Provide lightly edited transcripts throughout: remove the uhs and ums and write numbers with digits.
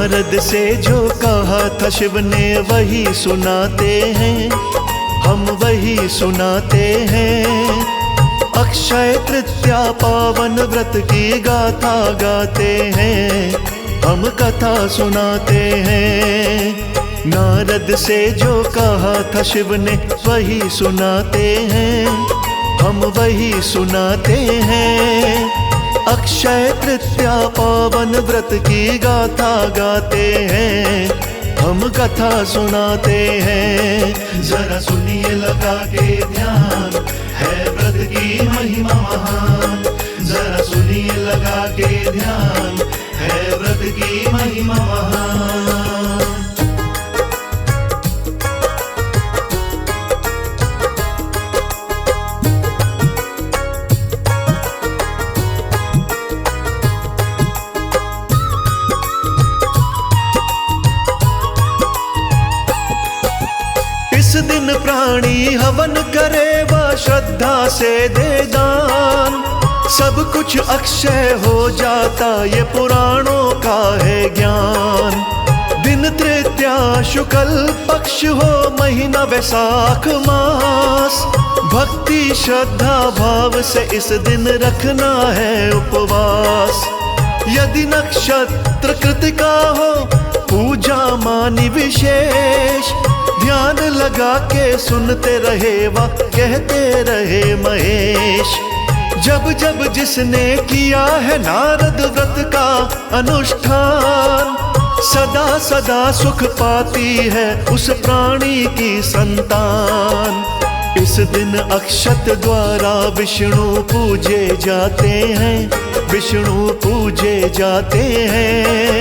नारद से जो कहा था शिव ने वही सुनाते हैं, हम वही सुनाते हैं। अक्षय तृतीया पावन व्रत की गाथा गाते हैं, हम कथा सुनाते हैं। नारद से जो कहा था शिव ने वही सुनाते हैं, हम वही सुनाते हैं। अक्षय तृतीया पावन व्रत की गाथा गाते हैं, हम कथा सुनाते हैं। जरा सुनिए लगा के ध्यान, है व्रत की महिमा महान। जरा सुनिए लगा के ध्यान, है व्रत की महिमा महान। इस दिन प्राणी हवन करे व श्रद्धा से दे दान, सब कुछ अक्षय हो जाता ये पुराणों का है ज्ञान। दिन तृतीया शुक्ल पक्ष हो, महीना वैसाख मास। भक्ति श्रद्धा भाव से इस दिन रखना है उपवास। यदि नक्षत्र कृतिका हो, पूजा मानी विशेष। ध्यान लगा के सुनते रहे वा कहते रहे महेश। जब जब जिसने किया है नारद व्रत का अनुष्ठान, सदा सदा सुख पाती है उस प्राणी की संतान। इस दिन अक्षत द्वारा विष्णु पूजे जाते हैं, विष्णु पूजे जाते हैं।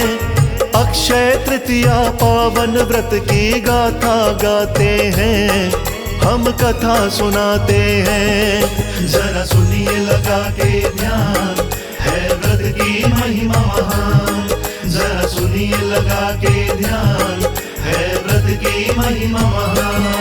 अक्षय तृतीया पावन व्रत की गाथा गाते हैं, हम कथा सुनाते हैं। जरा सुनिए लगा के ध्यान, है व्रत की महिमा महान। जरा सुनिए लगा के ध्यान, है व्रत की महिमा महान।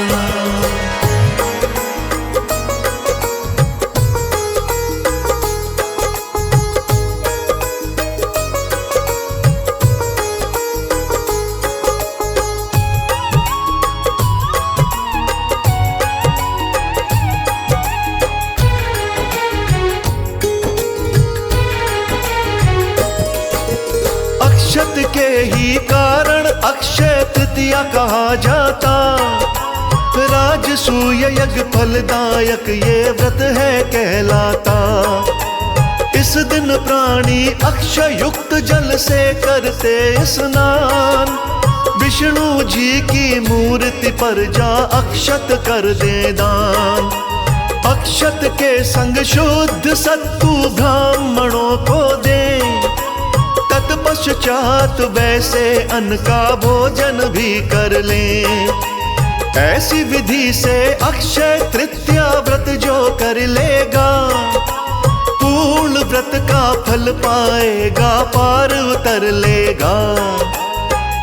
अक्षत के ही कारण अक्षय तृतीया कहा जाता। राजसूय यज्ञ फलदायक ये व्रत है कहलाता। इस दिन प्राणी अक्षय युक्त जल से करते स्नान। विष्णु जी की मूर्ति पर जा अक्षत कर दे दान। अक्षत के संग शुद्ध सत्तू ब्राह्मणों को दे। तत्पश्चात वैसे अन्न का भोजन भी कर लें। ऐसी विधि से अक्षय तृतीया व्रत जो कर लेगा, पूर्ण व्रत का फल पाएगा, पार उतर लेगा।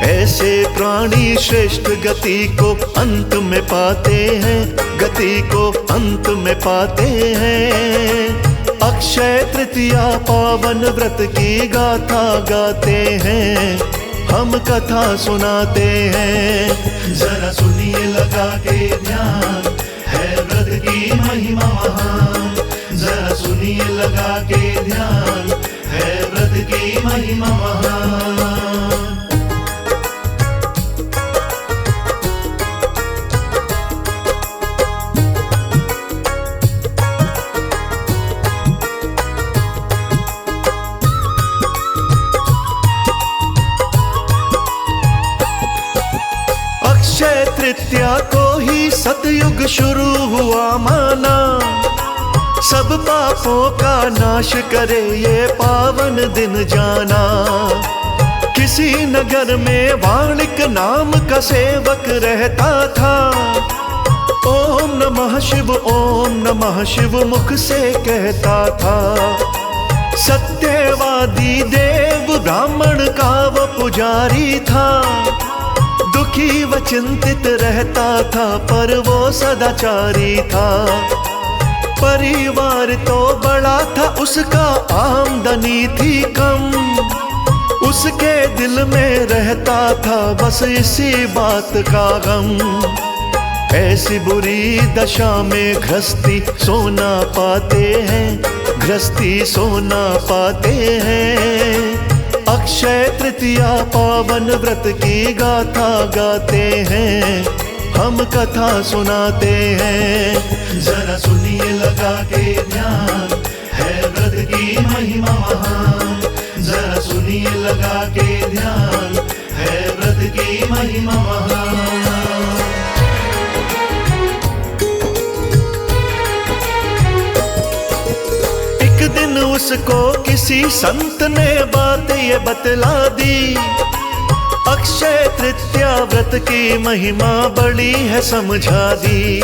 ऐसे प्राणी श्रेष्ठ गति को अंत में पाते हैं, गति को अंत में पाते हैं। अक्षय तृतीया पावन व्रत की गाथा गाते हैं, हम कथा सुनाते हैं। जरा सुनिए लगा के ध्यान, है व्रत की महिमा महान। जरा सुनिए लगा के ध्यान, है व्रत की महिमा महान। अक्षय तृतीया को ही सतयुग शुरू हुआ माना। सब पापों का नाश करे ये पावन दिन जाना। किसी नगर में वाणिक नाम का सेवक रहता था। ओम नमः शिव, ओम नमः शिव मुख से कहता था। सत्यवादी देव ब्राह्मण का वो पुजारी था। दुखी व चिंतित रहता था पर वो सदाचारी था। परिवार तो बड़ा था उसका, आमदनी थी कम। उसके दिल में रहता था बस इसी बात का गम। ऐसी बुरी दशा में गृहस्थी सोना पाते हैं, गृहस्थी सोना पाते हैं। अक्षय तृतीया पावन व्रत की गाथा गाते हैं, हम कथा सुनाते हैं। जरा सुनिए लगा के ध्यान, है व्रत की महिमा महान। जरा सुनिए लगा के ध्यान, है व्रत की महिमा महान। एक दिन उसको किसी संत ने बात ये बतला दी, अक्षय तृतीया व्रत की महिमा बड़ी है समझा दी।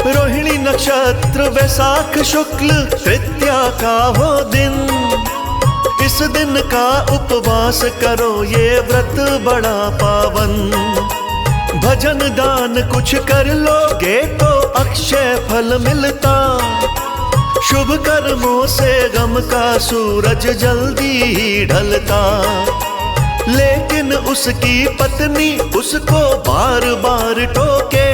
रोहिणी नक्षत्र वैशाख शुक्ल तृतीया का हो दिन, इस दिन का उपवास करो ये व्रत बड़ा पावन। भजन दान कुछ कर लोगे तो अक्षय फल मिलता, शुभ कर्मों से गम का सूरज जल्दी ही ढलता। लेकिन उसकी पत्नी उसको बार बार टोके,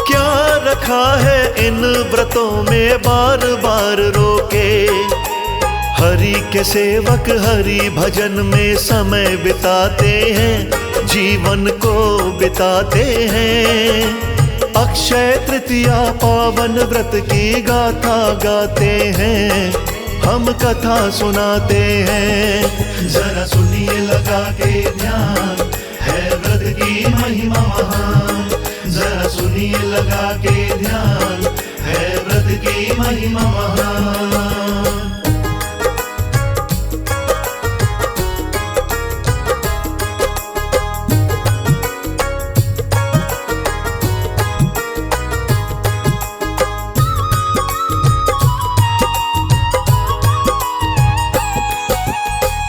क्या रखा है इन व्रतों में बार बार रोके। हरि के सेवक हरि भजन में समय बिताते हैं, जीवन को बिताते हैं। अक्षय तृतीया पावन व्रत की गाथा गाते हैं, हम कथा सुनाते हैं। जरा सुनिए लगा के ध्यान, है व्रत की महिमा महान। जरा सुनिए लगा के ध्यान, है व्रत की महिमा महान।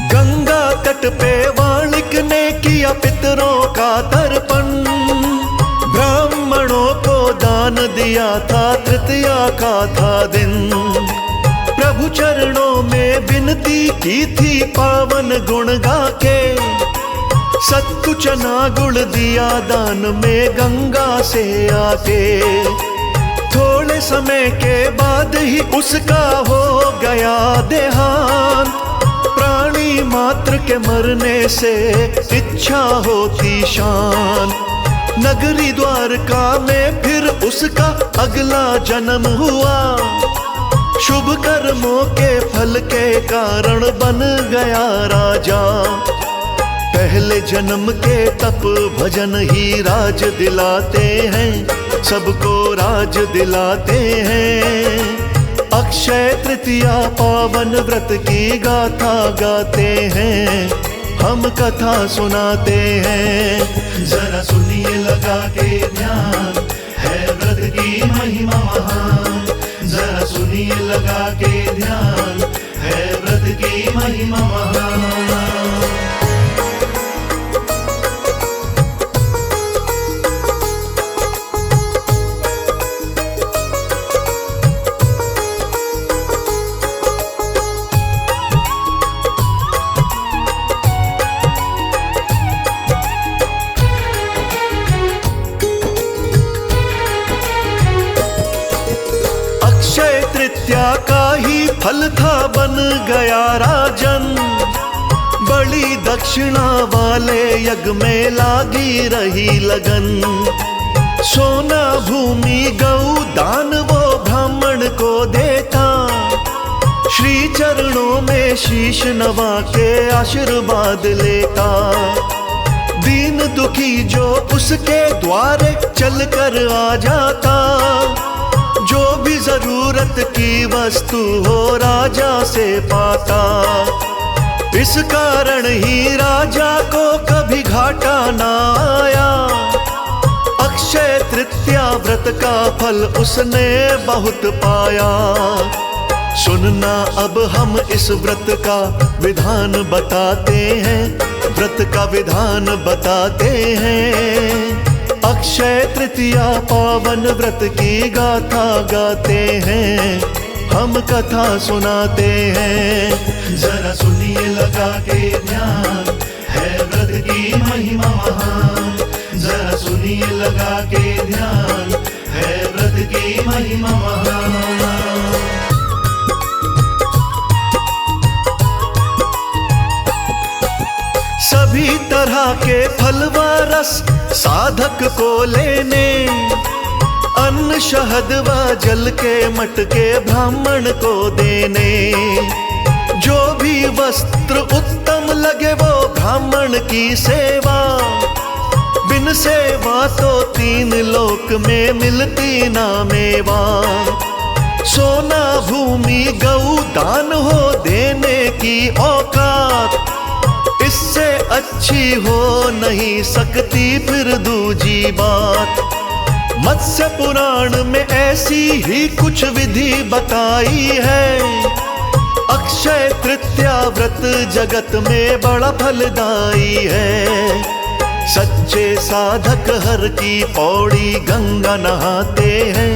गंगा तट पे वाणिक ने किया पितरों का तर्पण, ब्राह्मणों को दान दिया था तृतीया का था दिन। प्रभु चरणों में विनती की थी पावन गुण गा के, सत्तु चना गुड़ दिया दान में गंगा से आके। थोड़े समय के बाद ही उसका हो गया देहांत, प्राणी मात्र के मरने से इच्छा होती शांत। नगरी द्वारका में फिर उसका अगला जन्म हुआ, शुभ कर्मों के फल के कारण बन गया राजा। पहले जन्म के तप भजन ही राज दिलाते हैं, सबको राज दिलाते हैं। अक्षय तृतीया पावन व्रत की गाथा गाते हैं, हम कथा सुनाते हैं। जरा सुनिए लगा के ध्यान, है व्रत की महिमा महान। जरा सुनिए लगा के ध्यान, है व्रत की महिमा महान। अक्षय तृतीया का ही फल था बन गया राजन, बड़ी दक्षिणा वाले यज्ञ में लागी रही लगन। सोना भूमि गौ दान वो ब्राह्मण को देता, श्री चरणों में शीश नवा के आशीर्वाद लेता। दीन दुखी जो उसके द्वारे चल कर आ जाता, जो भी जरूरत की वस्तु हो राजा से पाता। इस कारण ही राजा को कभी घाटा ना आया, अक्षय तृतीया व्रत का फल उसने बहुत पाया। सुनना अब हम इस व्रत का विधान बताते हैं, व्रत का विधान बताते हैं। अक्षय तृतीया पावन व्रत की गाथा गाते हैं, हम कथा सुनाते हैं। जरा सुनिए लगा के ध्यान, है व्रत की महिमा महान। जरा सुनिए लगा के ध्यान, है व्रत की महिमा महान। सभी तरह के फल व रस साधक को लेने, अन्न शहद व जल के मटके ब्राह्मण को देने। जो भी वस्त्र उत्तम लगे वो ब्राह्मण की सेवा, बिन सेवा तो तीन लोक में मिलती ना मेवा। सोना भूमि गऊ दान हो देने की औकात, इससे अच्छी हो नहीं सकती फिर दूजी बात। मत्स्य पुराण में ऐसी ही कुछ विधि बताई है, अक्षय तृतीया व्रत जगत में बड़ा फलदायी है। सच्चे साधक हर की पौड़ी गंगा नहाते हैं,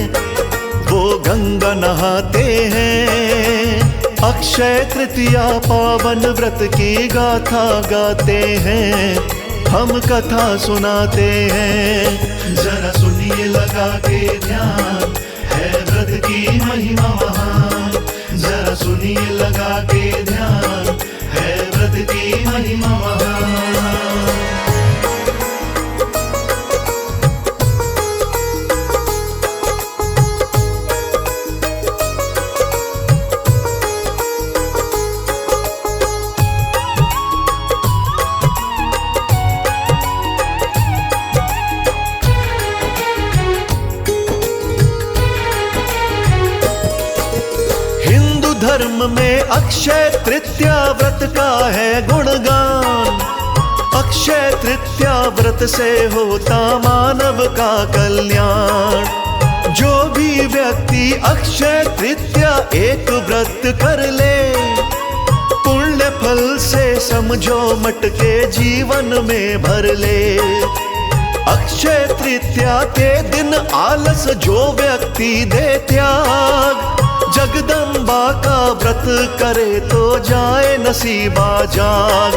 वो गंगा नहाते हैं। अक्षय तृतीया पावन व्रत की गाथा गाते हैं, हम कथा सुनाते हैं। जरा सुनिए लगा के ध्यान, है व्रत की महिमा महान। जरा सुनिए लगा के ध्यान, है व्रत की महिमा महान। धर्म में अक्षय तृतीया व्रत का है गुणगान। अक्षय तृतीया व्रत से होता मानव का कल्याण। जो भी व्यक्ति अक्षय तृतीया एक व्रत कर ले, पुण्य फल से समझो मटके जीवन में भर ले। अक्षय तृतीया के दिन आलस जो व्यक्ति दे त्याग, जगदम्बा का व्रत करे तो जाए नसीबा जाग।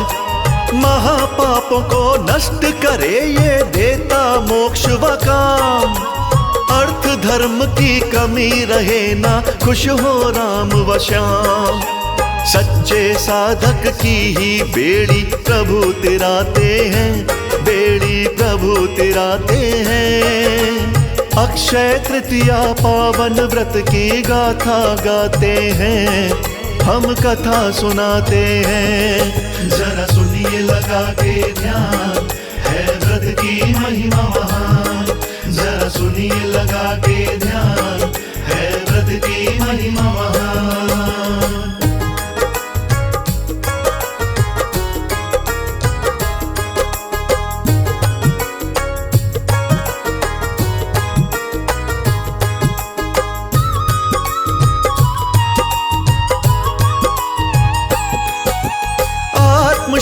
महापापों को नष्ट करे ये देता मोक्ष व काम। अर्थ धर्म की कमी रहे ना, खुश हो राम व श्याम। सच्चे साधक की ही बेड़ी प्रभु तिराते हैं, बेड़ी प्रभु तिराते हैं। अक्षय तृतीया पावन व्रत की गाथा गाते हैं, हम कथा सुनाते हैं। जरा सुनिए लगा के ध्यान, है व्रत की महिमा महान। जरा सुनिए लगा के ध्यान, है व्रत की महिमा महान।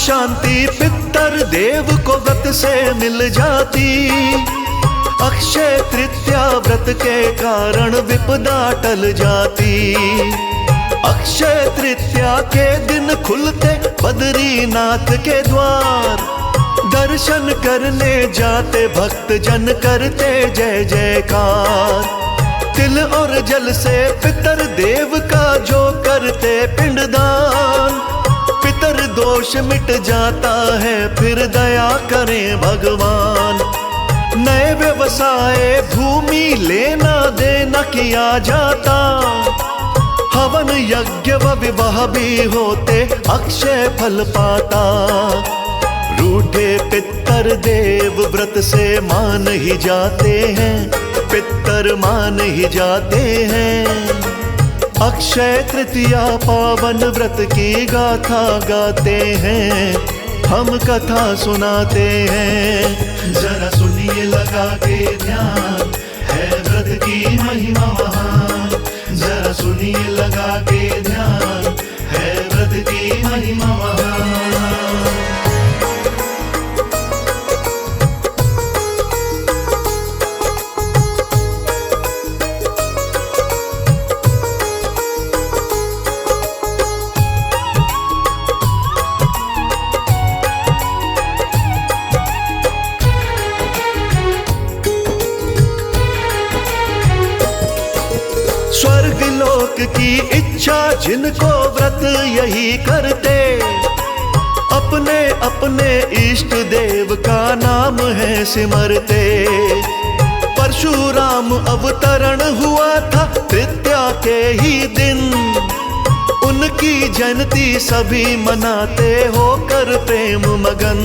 शांति पितर देव को व्रत से मिल जाती। अक्षय तृतीया व्रत के कारण विपदा टल जाती। अक्षय तृतीया के दिन खुलते बद्रीनाथ के द्वार, दर्शन करने जाते भक्त जन करते जय जयकार। तिल और जल से पितर देव का जो करते पिंडदान, पितर दोष मिट जाता है फिर दया करें भगवान। नए व्यवसाय भूमि लेना देना किया जाता, हवन यज्ञ व विवाह भी होते अक्षय फल पाता। रूठे पितर देव व्रत से मान ही जाते हैं, पितर मान ही जाते हैं। अक्षय तृतीया पावन व्रत की गाथा गाते हैं, हम कथा सुनाते हैं। जरा सुनिए लगा के ध्यान, है व्रत की महिमा महान। जरा सुनिए लगा के ध्यान, है व्रत की महिमा महान। की इच्छा जिनको व्रत यही करते, अपने अपने इष्ट देव का नाम है सिमरते। परशुराम अवतरण हुआ था तृतीया के ही दिन, उनकी जयंती सभी मनाते होकर प्रेम मगन।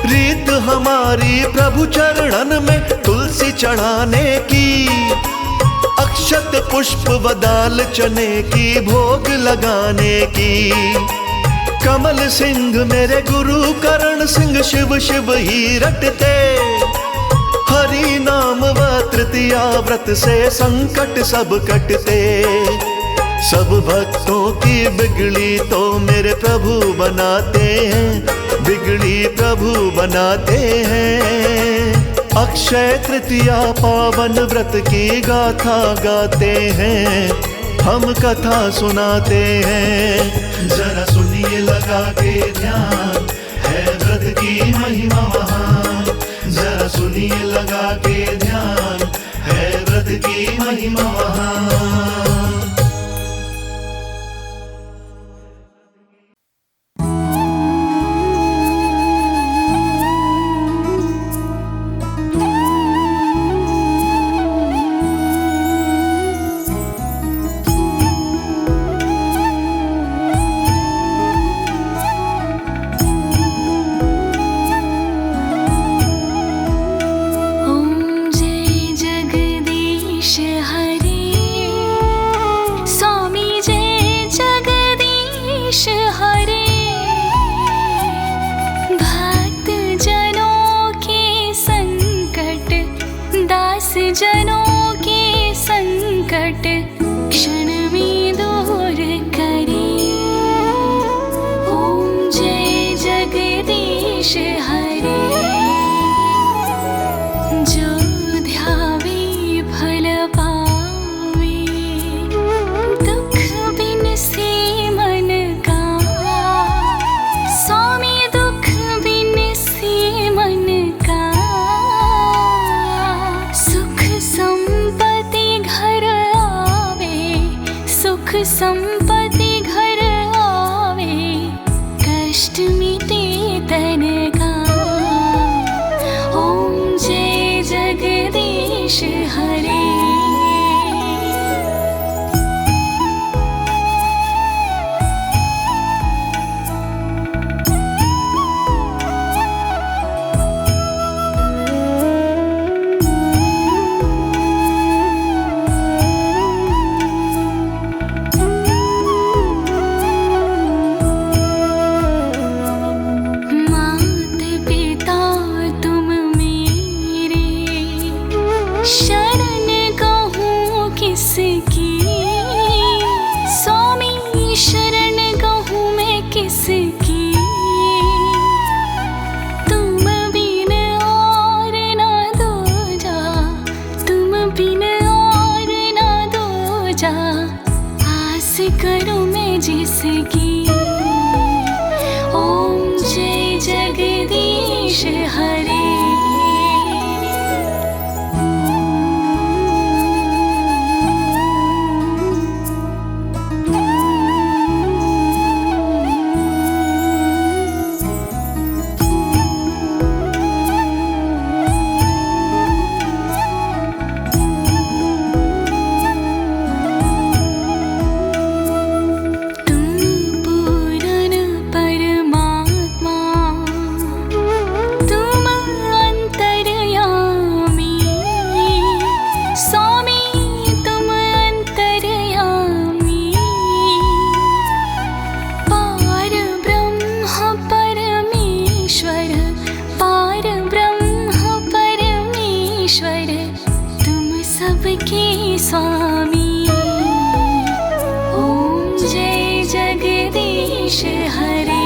रीत हमारी प्रभु चरणन में तुलसी चढ़ाने की, अक्षत पुष्प बदाल चने की भोग लगाने की। कमल सिंह मेरे गुरु करण सिंह शिव शिव ही रटते, हरि नाम व तृतीया व्रत से संकट सब कटते। सब भक्तों की बिगड़ी तो मेरे प्रभु बनाते हैं, बिगड़ी प्रभु बनाते हैं। अक्षय तृतीया पावन व्रत की गाथा गाते हैं, हम कथा सुनाते हैं। जरा सुनिए लगा के ध्यान, है व्रत की महिमा महान। जरा सुनिए लगा के ध्यान, है व्रत की महिमा महान। जनों के संकट क्षण में दूर करे। ओम जय जगदीश हरे। जो ध्यावे फल पावे, दुख बिन से मन का। स्वामी दुख बिन से मन का। संपत्ति घर आवे, कष्ट मिटे तन का। ओम जय जगदीश हरे। शरण कहूँ किसकी, स्वामी शरण कहूँ मैं किसकी। तुम बिन और ना दूजा, तुम बिन और ना दूजा। आस करूँ मैं जिसकी। ओम जय जगदीश हरे। सबके स्वामी। ओम जय जगदीश हरे।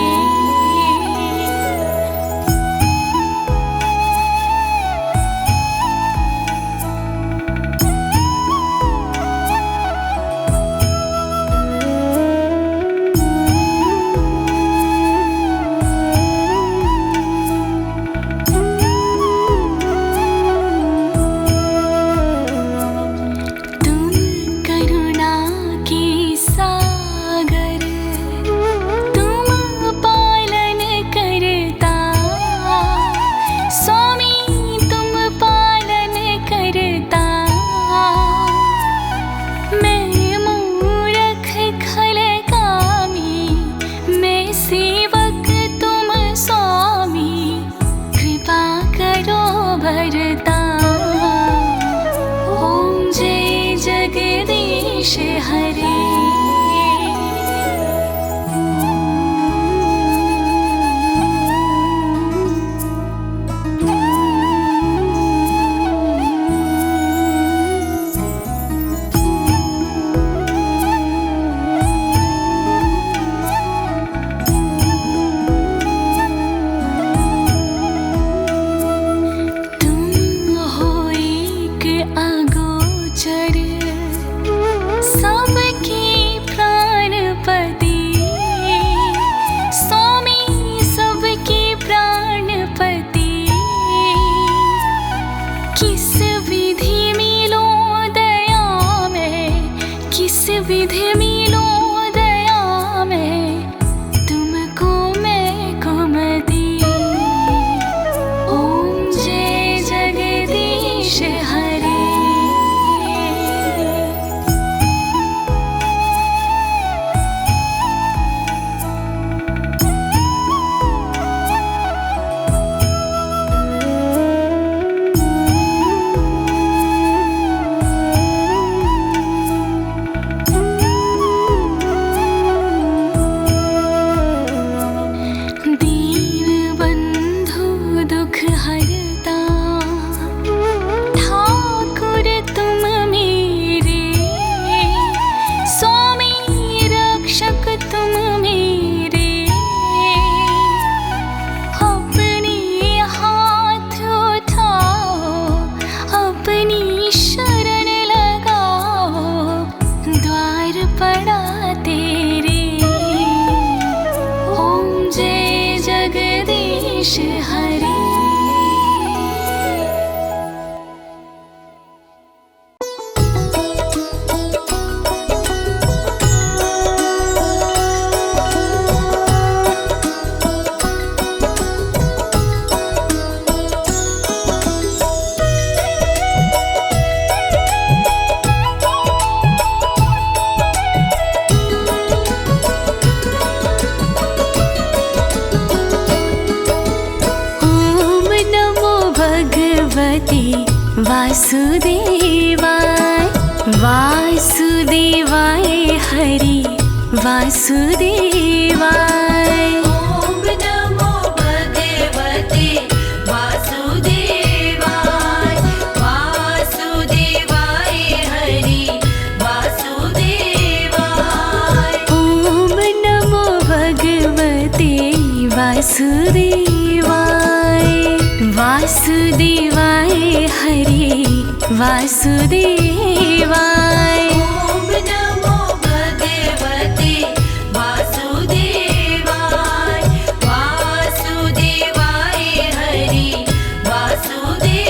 जगदीश हरे। विधि मिलो दया में तुमको मैं कुमति। ओम जय जगदीश हरे। हरे। वासुदेवाय वासुदेवाय हरि वासुदेवाय। ओम नमो भगवते वासुदेवाय वासुदेवाय हरि वासुदेवाय। ओम नमो भगवते वासुदेवाय वासुदेवाय हरि वासुदेवाय। ओम नमो भगवते वासुदेवाय वासुदेवाय हरि वासुदेवाय।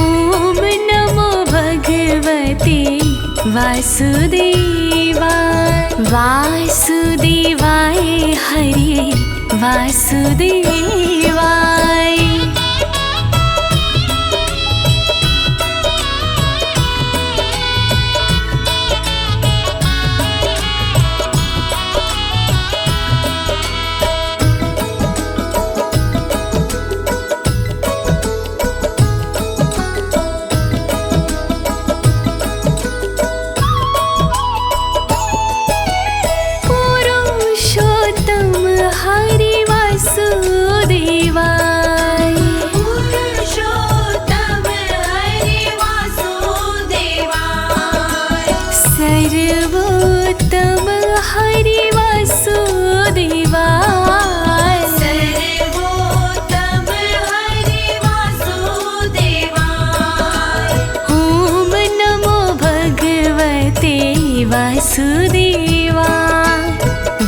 ओम नमो भगवते वासुदेवाय वासुदेवाय हरि वासुदेवाय।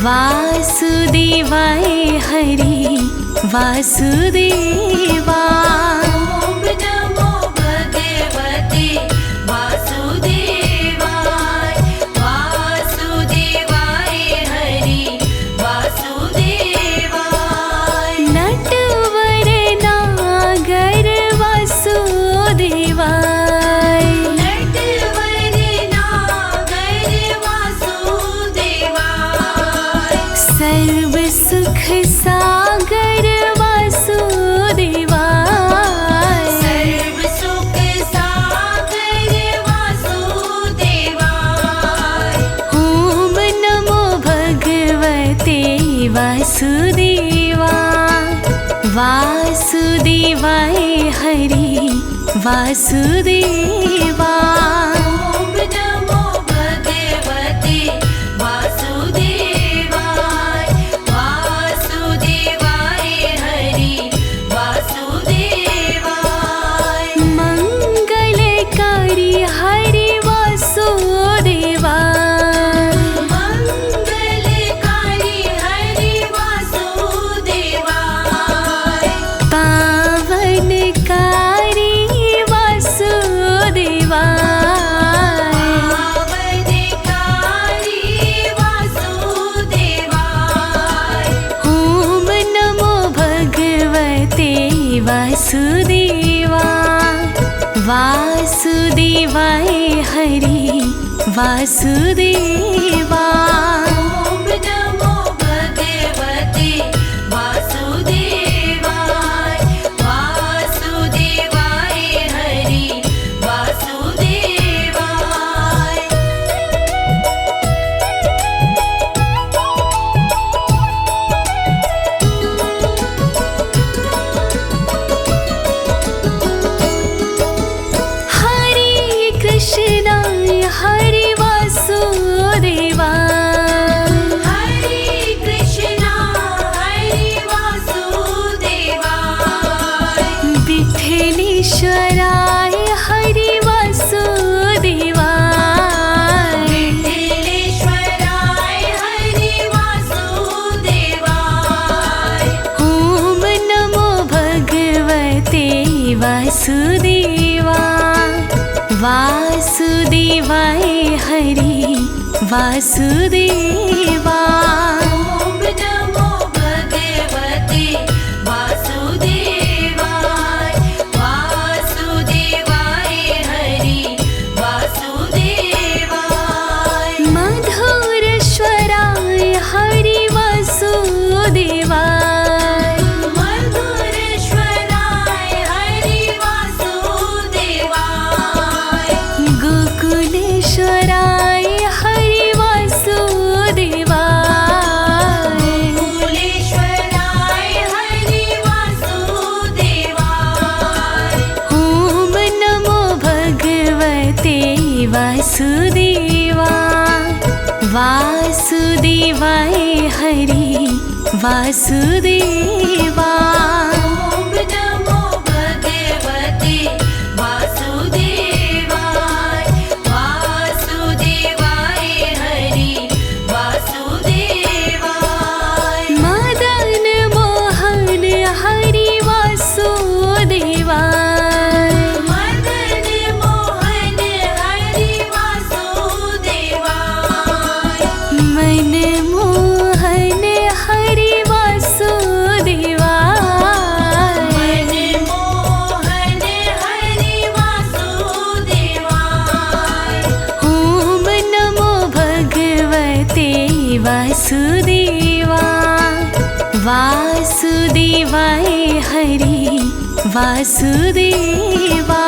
वासुदेवाय हरि वासुदेवा। ओम नमो भगवते वासुदेवाय वासुदेवाय हरि वासुदेवाय। नटवर नागर वासुदेवाय नटवर नागर वासुदेवाय। सर्व सुख सागर वासुदेवाय वासुदेवाय हरि वासुदेवा। ॐ नमो भगवते वासुदेवाय वासुदेवाय हरि वासुदेवाय। मंगलकारी हरि वासुदेवा। मंगलकारी हरि वासुदेवाय। पावनकारी वासुदेवा। पावनकारी वासुदेवाय। ॐ नमो भगवते वासुदेवा। वासुदेवाय हरि वासुदेवा। ॐ नमो भगवते वासुदेवाय वासुदेवाय हरि वासुदेवाय। हरे कृष्णा हरि वासुदेवा। हरे कृष्णा हरि वासुदेवाय। विठ्ठलेश्वराय हरि वासुदेवा। विठ्ठलेश्वराय हरि वासुदेवाय। ॐ नमो भगवते वासुदेवा। वासुदेवाय हरि वासुदेवा। ॐ नमो भगवते वासुदेवाय वासुदेवाय हरि वासुदेवाय। मधुर स्वराय हरि वासुदेवा। मधुरेश्वराय हरि वासुदेवाय। गोकुलेश्वराय हरि वासुदेवा। गोकुलेश्वराय हरि वासुदेवाय। ॐ नमो भगवते वासुदेवा। वासुदेवाय हरि वासुदेवा। ॐ नमो भगवते वासुदेवाय वासुदेवाय हरि वासुदेवाय। मदन मोहन हरि वासुदेवा। मदन मोहन हरि वासुदेवाय। मनमोहन हरि वासुदेवा। मनमोहन हरि वासुदेवाय। ॐ नमो भगवते वासुदेवा। वासुदेवाय हरि वासुदेवा।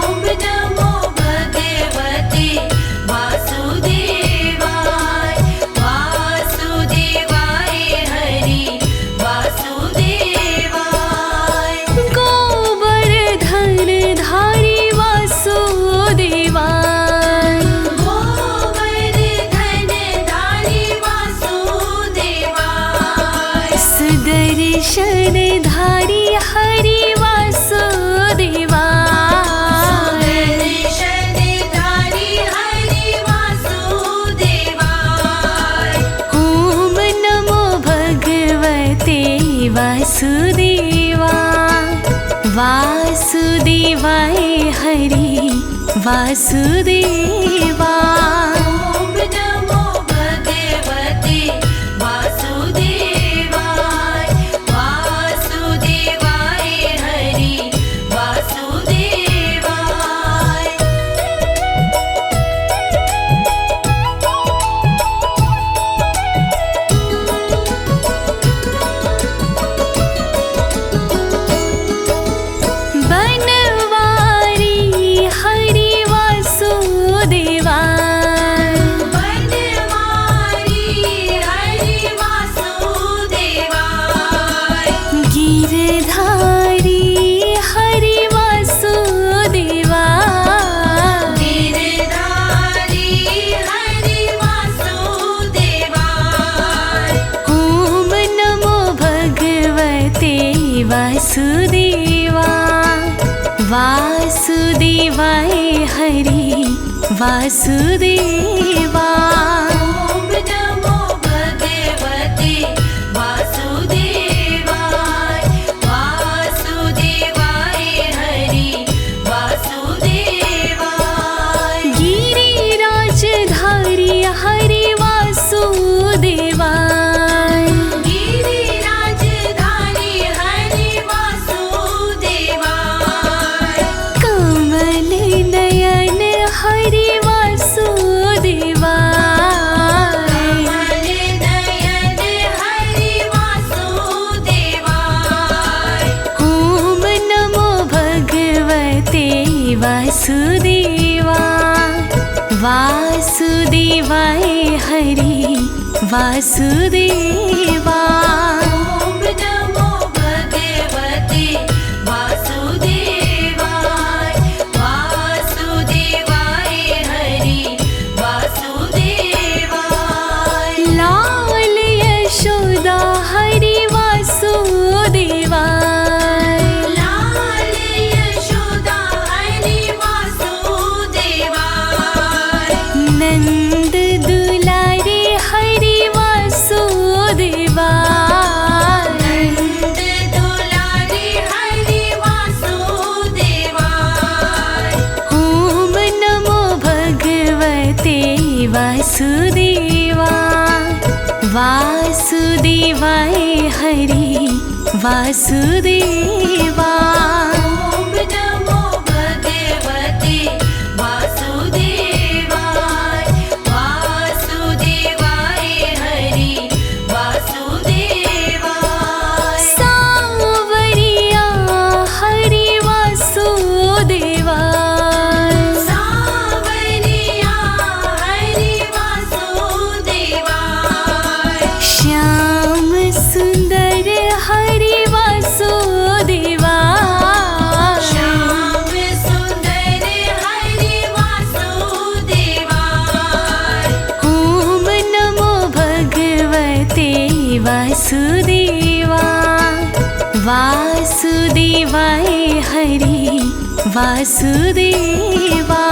ॐ नमो भगवते वासुदेवाय वासुदेवाय हरि वासुदेवाय। गोवर्धन धारी वासुदेवा। गोवर्धन धारी वासुदेवाय। सुदर्शन धारी हरि वासुदेवा। सुदर्शन धारी हरि वासुदेवाय। ॐ नमो भगवते वासुदेवा। वासुदेवाय हरि वासुदेवा। ॐ नमो भगवते वासुदेवाय वासुदेवाय हरि वासुदेवाय। बनवारी हरि वासुदेवा। वासुदेवाय हरि वासुदेवा। ॐ नमो भगवते वासुदेवाय वासुदेवाय हरि वासुदेवाय। गिरिराजधारी हरि वासुदेवाय गिरिराजधारी हरि वासुदेवाय। कमल नयन हरि वासुदेवाय कमल नयन हरि वासुदेवाय। ॐ नमो भगवते वासुदेवा। वासुदेवाय हरि वासुदेवा। ॐ नमो भगवते वासुदेवाय वासुदेवाय हरि वासुदेवाय। लाल यशोदा हरि वासुदेवाय लाल यशोदा हरि वासुदेवाय। नंद दुलारे हरि वासुदेवाय नंद दुलारे हरि वासुदेवाय। ॐ नमो भगवते वासुदेवा। वासुदेवाय हरि वासुदेवा। ॐ नमो भगवते वासुदेवाय वासुदेवाय हरि वासुदेवाय। सावरिया हरि वासुदेवाय सावरिया हरि वासुदेवाय। श्याम सुंदर हरि वासुदेवाय श्याम सुंदर हरि वासुदेवाय। ॐ नमो भगवते वासुदेवा। वासुदेवाय हरि वासुदेवा।